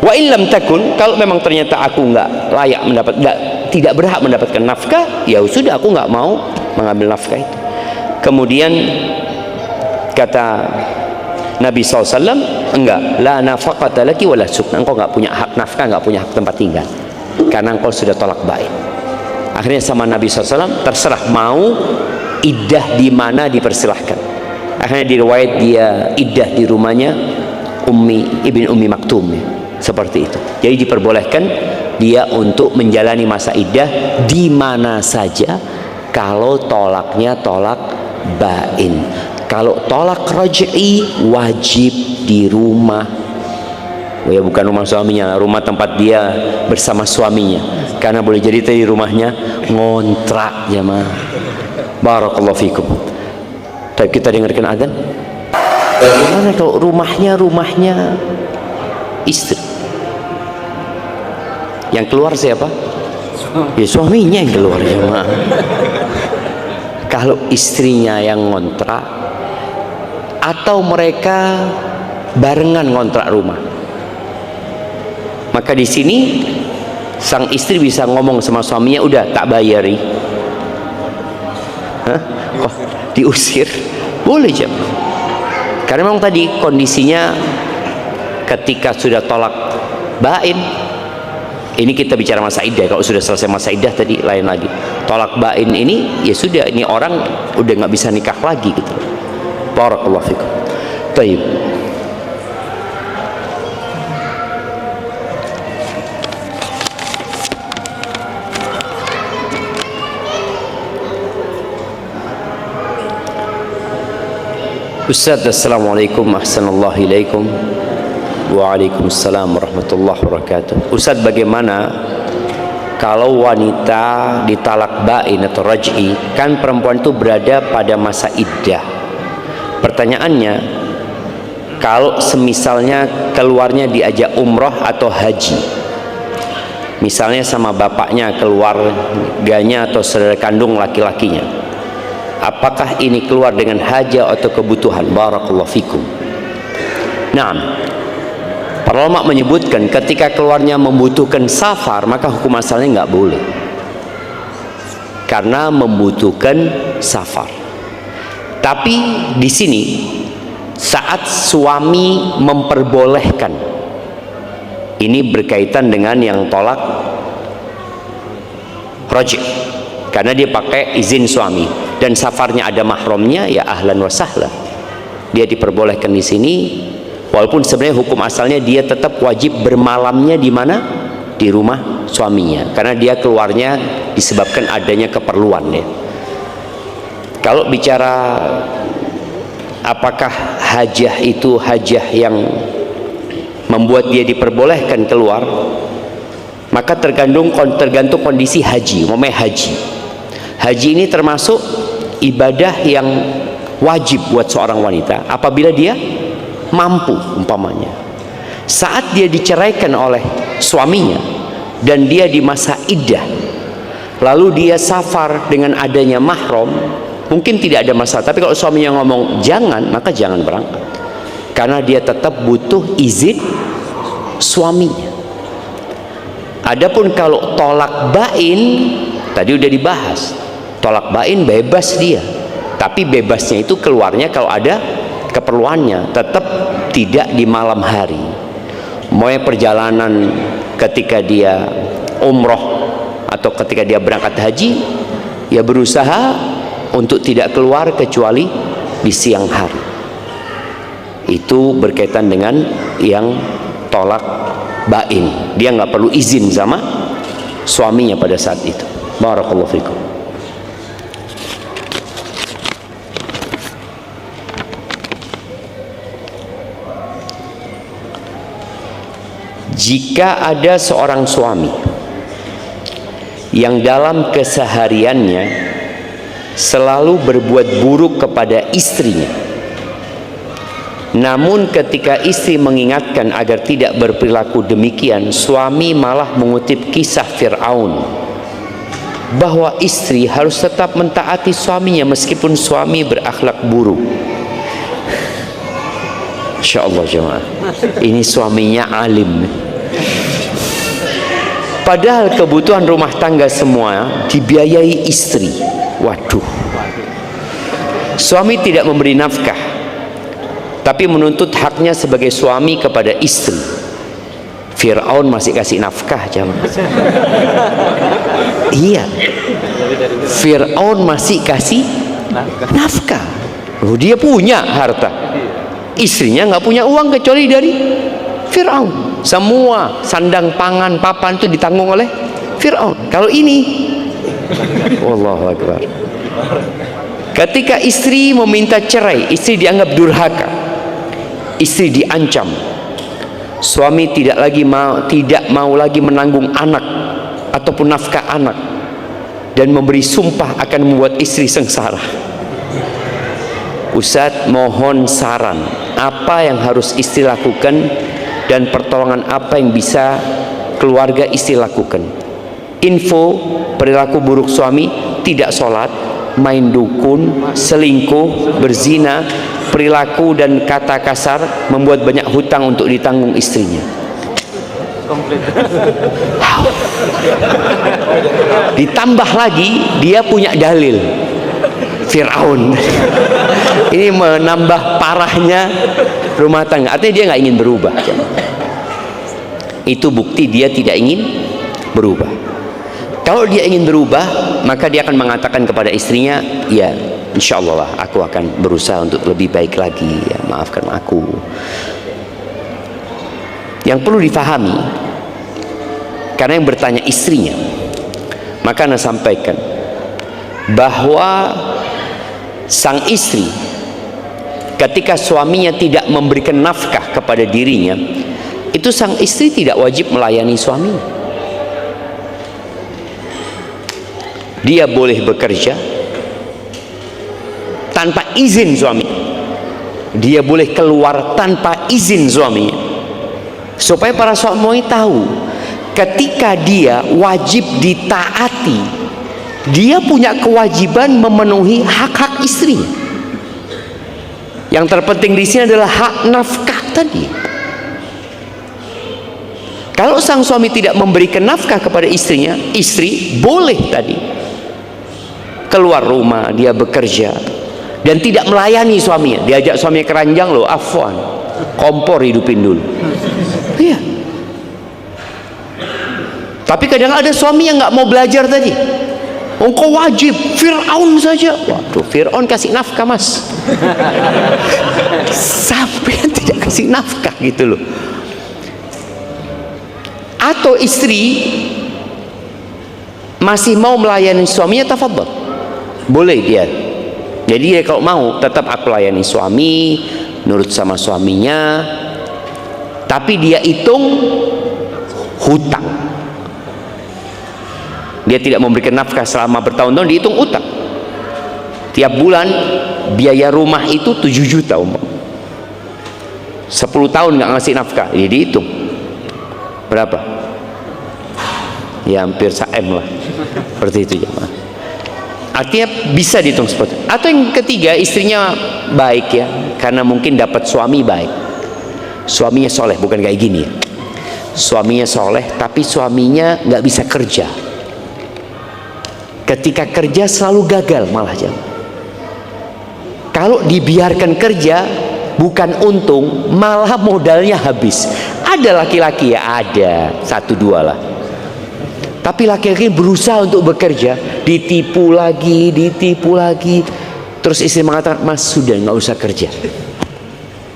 Wa illam takun, kalau memang ternyata aku nggak layak tidak berhak mendapatkan nafkah, ya sudah aku nggak mau mengambil nafkah itu. Kemudian kata Nabi SAW, enggak, la nafaqata laki wala sukna, engkau nggak punya hak nafkah, nggak punya hak tempat tinggal, karena engkau sudah tolak bain. Akhirnya sama Nabi SAW, terserah mau iddah di mana dipersilahkan. Akhirnya diriwayat dia iddah di rumahnya Ibn Ummi Maktum, seperti itu. Jadi diperbolehkan dia untuk menjalani masa iddah di mana saja kalau tolaknya tolak bain. Kalau tolak raj'i wajib di rumah, ya bukan rumah suaminya, rumah tempat dia bersama suaminya, karena boleh jadi tadi rumahnya ngontrak jamaah. Barakallahu fikum. Tapi kita dengarkan azan. Bagaimana kalau rumahnya istri? Yang keluar siapa? Ya suaminya yang keluar jamaah. Kalau istrinya yang ngontrak, atau mereka barengan ngontrak rumah, maka di sini sang istri bisa ngomong sama suaminya, udah tak bayari. Kok diusir? Boleh jam. Karena memang tadi kondisinya ketika sudah tolak bain. Ini kita bicara masa iddah. Kalau sudah selesai masa iddah tadi lain lagi. Tolak bain ini ya sudah, ini orang udah nggak bisa nikah lagi gitu. Barakallahu fikum. Baik. Ustaz, assalamualaikum, ahsanallahu ilaikum. Waalaikumsalam warahmatullahi wabarakatuh. Ustaz, bagaimana kalau wanita ditalak bain atau raj'i, kan perempuan itu berada pada masa iddah. Pertanyaannya, kalau semisalnya keluarnya diajak umroh atau haji, misalnya sama bapaknya, keluarganya atau saudara kandung laki-lakinya, apakah ini keluar dengan hajat atau kebutuhan? Barakallahu fikum. Nah, para ulama menyebutkan ketika keluarnya membutuhkan safar, maka hukum asalnya nggak boleh, karena membutuhkan safar. Tapi di sini saat suami memperbolehkan, ini berkaitan dengan yang tolak raj'i, karena dia pakai izin suami dan safarnya ada mahramnya, ya ahlan wa sahlan, dia diperbolehkan di sini. Walaupun sebenarnya hukum asalnya dia tetap wajib bermalamnya di mana? Di rumah suaminya, karena dia keluarnya disebabkan adanya keperluan ya. Kalau bicara apakah hajah itu hajah yang membuat dia diperbolehkan keluar, maka tergantung kondisi haji. Umpamanya haji ini termasuk ibadah yang wajib buat seorang wanita apabila dia mampu. Umpamanya saat dia diceraikan oleh suaminya dan dia di masa iddah, lalu dia safar dengan adanya mahram, mungkin tidak ada masalah. Tapi kalau suaminya ngomong jangan, maka jangan berangkat, karena dia tetap butuh izin suaminya. Adapun kalau tolak bain, tadi udah dibahas, tolak bain bebas dia, tapi bebasnya itu keluarnya kalau ada keperluannya, tetap tidak di malam hari. Mau perjalanan ketika dia umroh atau ketika dia berangkat haji, ya berusaha untuk tidak keluar kecuali di siang hari. Itu berkaitan dengan yang tolak bain, dia nggak perlu izin sama suaminya pada saat itu. Barakallahu fikum. Jika ada seorang suami yang dalam kesehariannya selalu berbuat buruk kepada istrinya, namun ketika istri mengingatkan agar tidak berperilaku demikian, suami malah mengutip kisah Fir'aun bahwa istri harus tetap mentaati suaminya meskipun suami berakhlak buruk. Insya Allah jemaah, ini suaminya alim, padahal kebutuhan rumah tangga semua dibiayai istri. Waduh, suami tidak memberi nafkah tapi menuntut haknya sebagai suami kepada istri. Fir'aun masih kasih nafkah jemaah. Iya, Fir'aun masih kasih nafkah. Dia punya harta, istrinya nggak punya uang kecuali dari Fir'aun. Semua sandang pangan papan itu ditanggung oleh Fir'aun. Kalau ini, Wallahu Akbar, ketika istri meminta cerai, istri dianggap durhaka, istri diancam, suami tidak mau lagi menanggung anak ataupun nafkah anak, dan memberi sumpah akan membuat istri sengsara. Ustadz, mohon saran apa yang harus istri lakukan dan pertolongan apa yang bisa keluarga istri lakukan. Info perilaku buruk suami: tidak sholat, main dukun, selingkuh, berzina, perilaku dan kata kasar, membuat banyak hutang untuk ditanggung istrinya. Ditambah lagi dia punya dalil Fir'aun. Ini menambah parahnya rumah tangga. Artinya dia nggak ingin berubah. Itu bukti dia tidak ingin berubah. Kalau dia ingin berubah, maka dia akan mengatakan kepada istrinya, ya insya Allah lah, aku akan berusaha untuk lebih baik lagi, ya, maafkan aku. Yang perlu difahami, karena yang bertanya istrinya, maka Anda sampaikan bahwa sang istri ketika suaminya tidak memberikan nafkah kepada dirinya, itu sang istri tidak wajib melayani suaminya. Dia boleh bekerja tanpa izin suami, dia boleh keluar tanpa izin suaminya, supaya para suami tahu ketika dia wajib ditaati, dia punya kewajiban memenuhi hak-hak istrinya. Yang terpenting di sini adalah hak nafkah tadi. Kalau sang suami tidak memberikan nafkah kepada istrinya, istri boleh tadi keluar rumah, dia bekerja dan tidak melayani suaminya. Diajak suaminya keranjang, loh afwan, kompor hidupin dulu. Iya. Tapi kadang ada suami yang nggak mau belajar tadi. Engkau wajib, Fir'aun saja. Waduh, Fir'aun kasih nafkah mas. Sampai tidak kasih nafkah gitu loh. Atau istri masih mau melayani suaminya, tafadhol, boleh dia. Jadi dia kalau mau tetap aku layani suami, nurut sama suaminya, tapi dia hitung hutang. Dia tidak memberikan nafkah selama bertahun-tahun, dihitung utang. Tiap bulan biaya rumah itu 7 juta 10 tahun nggak ngasih nafkah, jadi dihitung berapa? Ya hampir 1 M lah. Seperti itu jemaah. Artinya bisa dihitung seperti itu. Atau yang ketiga, istrinya baik ya, karena mungkin dapat suami baik, suaminya soleh, bukan kayak gini ya. Suaminya soleh tapi suaminya nggak bisa kerja, ketika kerja selalu gagal malah jemaah. Kalau dibiarkan kerja bukan untung, malah modalnya habis. Ada laki-laki ya, ada satu dua lah, tapi laki-laki berusaha untuk bekerja, ditipu lagi, terus istri mengatakan, mas sudah nggak usah kerja,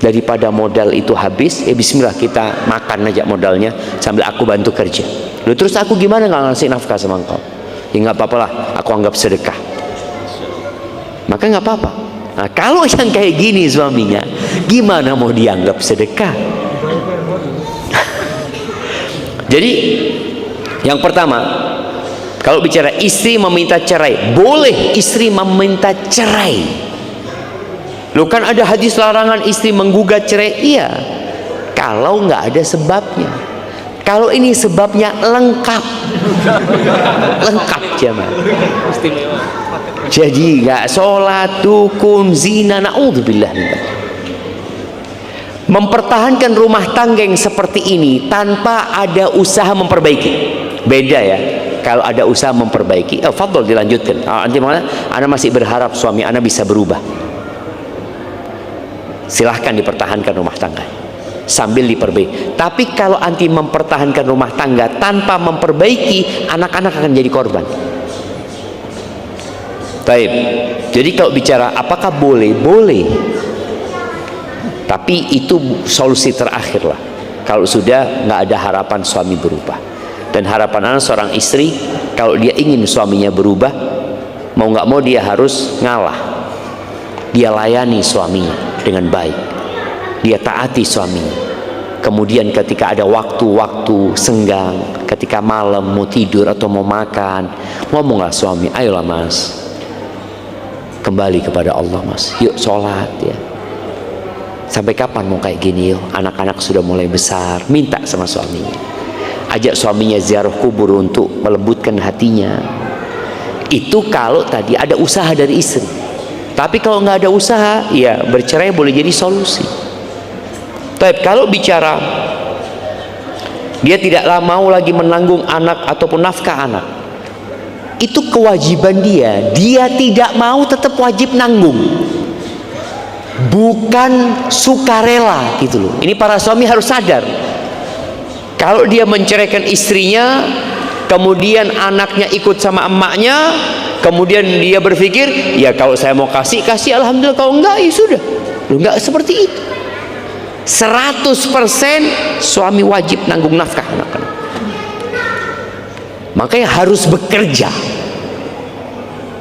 daripada modal itu habis, bismillah kita makan aja modalnya sambil aku bantu kerja. Loh, terus aku gimana nggak ngasih nafkah sama engkau? Ya nggak apa-apa lah, aku anggap sedekah. Maka nggak apa-apa. Nah, kalau yang kayak gini suaminya, gimana mau dianggap sedekah? Jadi yang pertama, kalau bicara istri meminta cerai, boleh istri meminta cerai. Loh, kan ada hadis larangan istri menggugat cerai. Iya, kalau nggak ada sebabnya. Kalau ini sebabnya lengkap, lengkap jemaah. Jadi nggak sholat, dukun, zina, naudzubillah. Mempertahankan rumah tangga yang seperti ini tanpa ada usaha memperbaiki, beda ya. Kalau ada usaha memperbaiki, fadhol dilanjutkan. Nanti mana? Ana masih berharap suami ana bisa berubah. Silahkan dipertahankan rumah tangga sambil diperbaiki. Tapi kalau anti mempertahankan rumah tangga tanpa memperbaiki, anak-anak akan jadi korban. Baik. Jadi kalau bicara apakah boleh? Boleh. Tapi itu solusi terakhir lah. Kalau sudah nggak ada harapan suami berubah. Dan harapan anak seorang istri, kalau dia ingin suaminya berubah, mau nggak mau dia harus ngalah. Dia layani suaminya dengan baik. Dia taati suaminya. Kemudian ketika ada waktu-waktu senggang, ketika malam mau tidur atau mau makan, ngomonglah suami, ayolah mas, kembali kepada Allah mas, yuk sholat ya. Sampai kapan mau kayak gini? Yuk, anak-anak sudah mulai besar. Minta sama suaminya, ajak suaminya ziarah kubur untuk melembutkan hatinya. Itu kalau tadi ada usaha dari istri. Tapi kalau nggak ada usaha, ya bercerai boleh jadi solusi. Tapi kalau bicara dia tidak mau lagi menanggung anak ataupun nafkah anak, itu kewajiban dia. Dia tidak mau, tetap wajib nanggung. Bukan sukarela gitu loh. Ini para suami harus sadar. Kalau dia menceraikan istrinya, kemudian anaknya ikut sama emaknya, kemudian dia berpikir, ya kalau saya mau kasih alhamdulillah, kalau enggak ya sudah. Loh, enggak seperti itu. 100% suami wajib nanggung nafkah anak-anak. Makanya harus bekerja.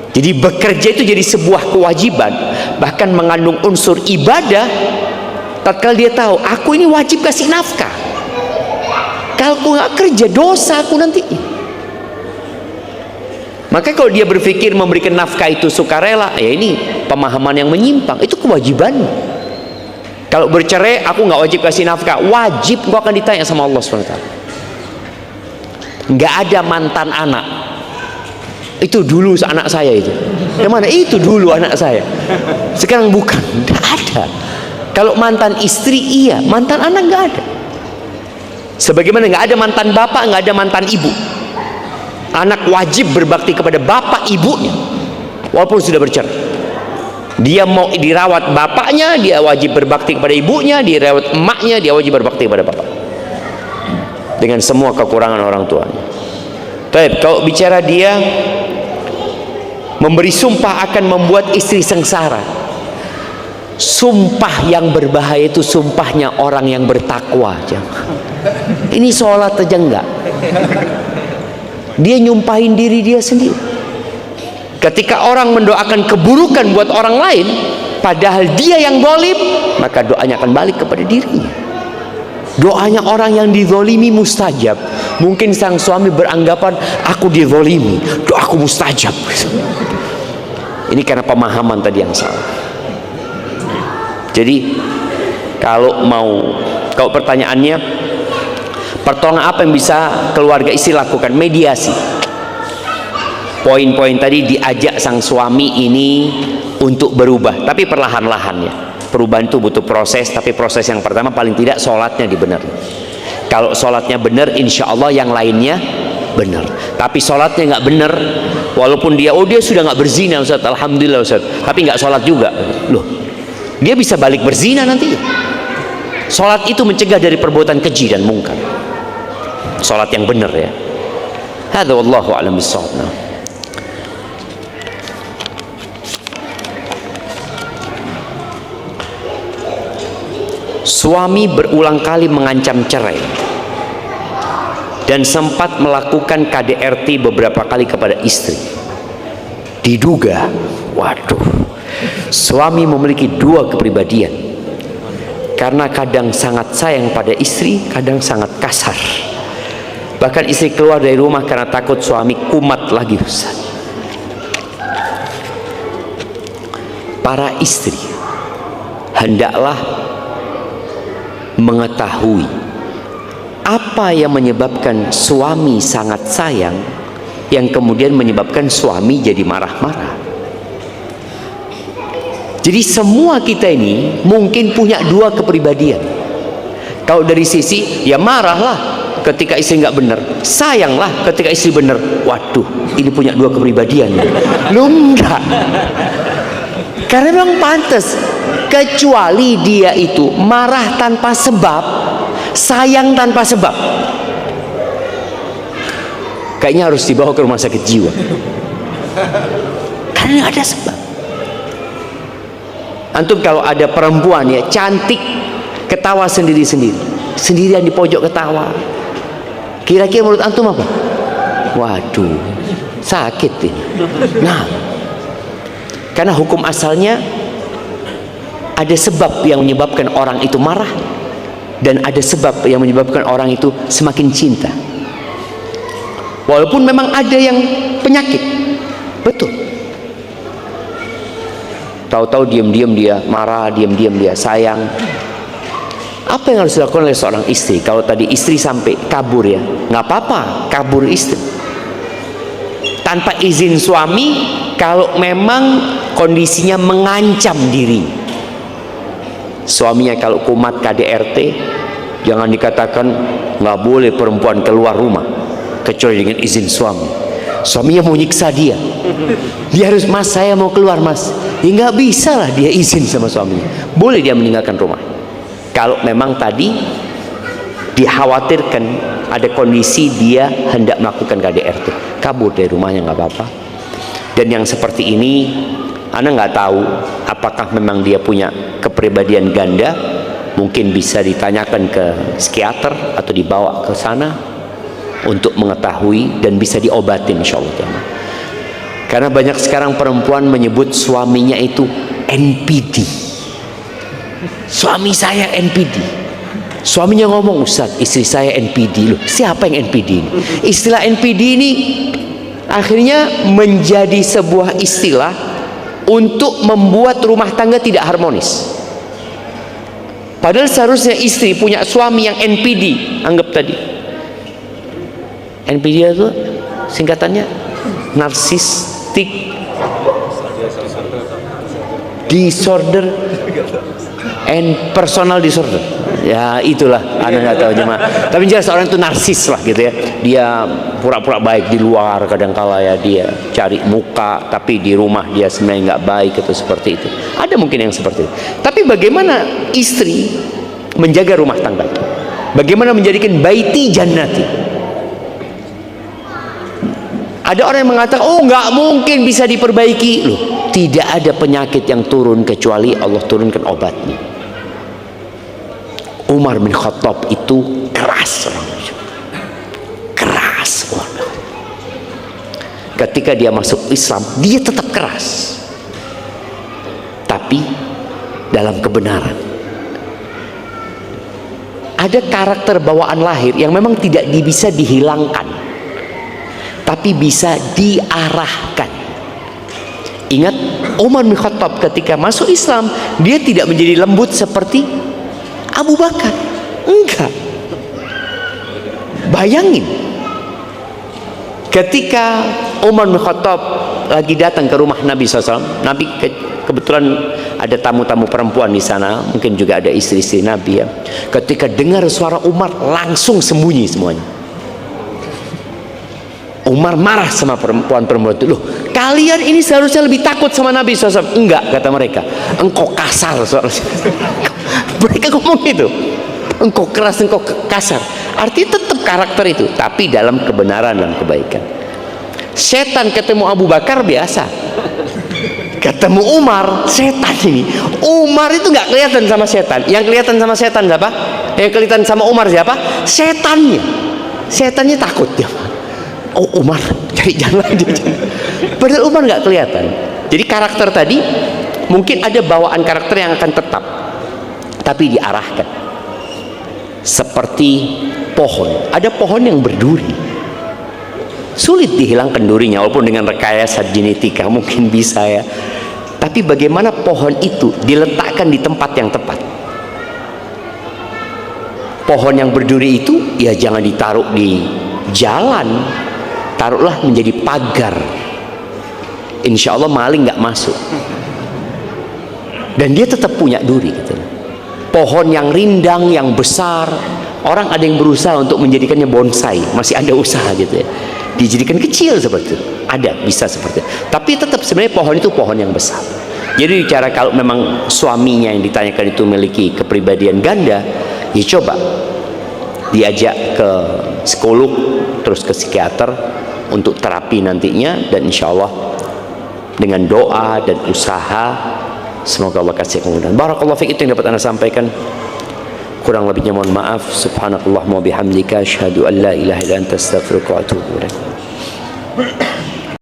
Jadi bekerja itu jadi sebuah kewajiban, bahkan mengandung unsur ibadah. Tatkala dia tahu, aku ini wajib kasih nafkah. Kalau aku nggak kerja, dosa aku nanti. Maka kalau dia berpikir memberikan nafkah itu sukarela, ya ini pemahaman yang menyimpang. Itu kewajiban. Kalau bercerai, aku nggak wajib kasih nafkah. Wajib, kau akan ditanya sama Allah SWT. Nggak ada mantan anak. Itu dulu anak saya itu. Yang mana? Itu dulu anak saya. Sekarang bukan. Nggak ada. Kalau mantan istri iya, mantan anak nggak ada. Sebagaimana nggak ada mantan bapak, nggak ada mantan ibu. Anak wajib berbakti kepada bapak ibunya, walaupun sudah bercerai. Dia mau dirawat bapaknya, dia wajib berbakti kepada ibunya. Dirawat emaknya, dia wajib berbakti kepada bapak. Dengan semua kekurangan orang tuanya. Tapi kalau bicara dia memberi sumpah akan membuat istri sengsara, sumpah yang berbahaya itu sumpahnya orang yang bertakwa. Ini sholat aja enggak, dia nyumpahin diri dia sendiri. Ketika orang mendoakan keburukan buat orang lain, padahal dia yang zalim, maka doanya akan balik kepada dirinya. Doanya orang yang dizolimi mustajab. Mungkin sang suami beranggapan, aku dizolimi, doaku mustajab. Ini karena pemahaman tadi yang salah. Jadi kalau pertanyaannya, pertolongan apa yang bisa keluarga istri lakukan? Mediasi. Poin-poin tadi diajak sang suami ini untuk berubah, tapi perlahan-lahan ya. Perubahan itu butuh proses, tapi proses yang pertama paling tidak sholatnya dibenerin. Kalau sholatnya benar, insya Allah yang lainnya benar. Tapi sholatnya nggak benar, walaupun dia sudah nggak berzina Ustaz, alhamdulillah Ustaz, tapi nggak sholat juga, loh, dia bisa balik berzina nanti. Sholat itu mencegah dari perbuatan keji dan mungkar. Sholat yang benar ya. Hadza wallahu a'lam bissawab. Suami berulang kali mengancam cerai dan sempat melakukan KDRT beberapa kali kepada istri. Diduga, suami memiliki dua kepribadian, karena kadang sangat sayang pada istri, kadang sangat kasar. Bahkan istri keluar dari rumah karena takut suami kumat lagi, Ustaz. Para istri hendaklah mengetahui apa yang menyebabkan suami sangat sayang, yang kemudian menyebabkan suami jadi marah-marah. Jadi semua kita ini mungkin punya dua kepribadian. Kalau dari sisi ya marahlah ketika istri nggak benar, sayanglah ketika istri benar. Waduh, ini punya dua kepribadian. Lu enggak. Karena memang pantas, kecuali dia itu marah tanpa sebab, sayang tanpa sebab. Kayaknya harus dibawa ke rumah sakit jiwa. Karena ada sebab. Antum kalau ada perempuan ya cantik, ketawa sendiri-sendiri, sendirian di pojok ketawa, kira-kira menurut antum apa? Waduh, sakit ini. Nah, karena hukum asalnya ada sebab yang menyebabkan orang itu marah, dan ada sebab yang menyebabkan orang itu semakin cinta. Walaupun memang ada yang penyakit, betul. Tahu-tahu diam-diam dia marah, diam-diam dia sayang. Apa yang harus dilakukan oleh seorang istri? Kalau tadi istri sampai kabur ya, nggak apa-apa, kabur istri tanpa izin suami. Kalau memang kondisinya mengancam diri, suaminya kalau kumat KDRT, jangan dikatakan nggak boleh perempuan keluar rumah kecuali dengan izin suami. Suaminya mau nyiksa dia, dia harus, mas saya mau keluar mas, ya nggak bisa lah dia izin sama suaminya. Boleh dia meninggalkan rumah kalau memang tadi dikhawatirkan ada kondisi dia hendak melakukan KDRT, kabur dari rumahnya nggak apa-apa. Dan yang seperti ini, Anda nggak tahu apakah memang dia punya kepribadian ganda. Mungkin bisa ditanyakan ke psikiater atau dibawa ke sana untuk mengetahui dan bisa diobatin, insya Allah. Karena banyak sekarang perempuan menyebut suaminya itu NPD. Suami saya NPD. Suaminya ngomong, Ustaz, istri saya NPD. Loh, siapa yang NPD ini? Istilah NPD ini akhirnya menjadi sebuah istilah untuk membuat rumah tangga tidak harmonis. Padahal seharusnya istri punya suami yang NPD. Anggap tadi NPD itu singkatannya narcissistic disorder and personal disorder. Ya itulah, Anda nggak tahu cuma. Tapi jelas orang itu narsis lah gitu ya. Dia pura-pura baik di luar, kadang-kala ya dia cari muka, tapi di rumah dia sebenarnya nggak baik atau seperti itu. Ada mungkin yang seperti itu. Tapi bagaimana istri menjaga rumah tangga? Bagaimana menjadikan baiti jannati? Ada orang yang mengatakan, oh nggak mungkin bisa diperbaiki. Loh, tidak ada penyakit yang turun kecuali Allah turunkan obatnya. Umar bin Khattab itu keras, keras. Ketika dia masuk Islam, dia tetap keras, tapi dalam kebenaran. Ada karakter bawaan lahir yang memang tidak bisa dihilangkan, tapi bisa diarahkan. Ingat, Umar bin Khattab ketika masuk Islam, dia tidak menjadi lembut seperti Abu Bakar. Enggak. Bayangin, Ketika Umar bin Khattab lagi datang ke rumah Nabi SAW, Nabi kebetulan ada tamu-tamu perempuan di sana, mungkin juga ada istri-istri Nabi ya. Ketika dengar suara Umar, langsung sembunyi semuanya. Umar marah sama perempuan-perempuan itu. Loh, kalian ini seharusnya lebih takut sama Nabi SAW. Enggak, kata mereka. Engkau kasar. Mereka ngomong itu. Engkau keras, engkau kasar. Artinya tetap karakter itu, tapi dalam kebenaran dan kebaikan. Setan ketemu Abu Bakar biasa. Ketemu Umar, setan ini. Umar itu nggak kelihatan sama setan. Yang kelihatan sama setan siapa? Yang kelihatan sama Umar siapa? Setannya. Setannya takut dia. Oh, Umar cari jalan dia. Padahal Umar nggak kelihatan. Jadi karakter tadi mungkin ada bawaan karakter yang akan tetap, tapi diarahkan. Seperti pohon. Ada pohon yang berduri. Sulit dihilangkan durinya, walaupun dengan rekayasa genetika mungkin bisa ya. Tapi bagaimana pohon itu diletakkan di tempat yang tepat. Pohon yang berduri itu ya jangan ditaruh di jalan, taruhlah menjadi pagar. Insya Allah maling nggak masuk. Dan dia tetap punya duri gitu. Pohon yang rindang, yang besar, orang ada yang berusaha untuk menjadikannya bonsai, masih ada usaha gitu ya. Dijadikan kecil seperti itu, ada bisa seperti itu. Tapi tetap sebenarnya pohon itu pohon yang besar. Jadi bicara kalau memang suaminya yang ditanyakan itu memiliki kepribadian ganda, ya coba diajak ke psikolog, terus ke psikiater untuk terapi nantinya, dan insya Allah dengan doa dan usaha semoga Allah kasih kemudahan. Barakallahu fiik, itu yang dapat Anda sampaikan. Kurang lebihnya mohon maaf. Subhanakallahumma bihamdika asyhadu an la ilaha illa anta astaghfiruka wa atubu ilaik.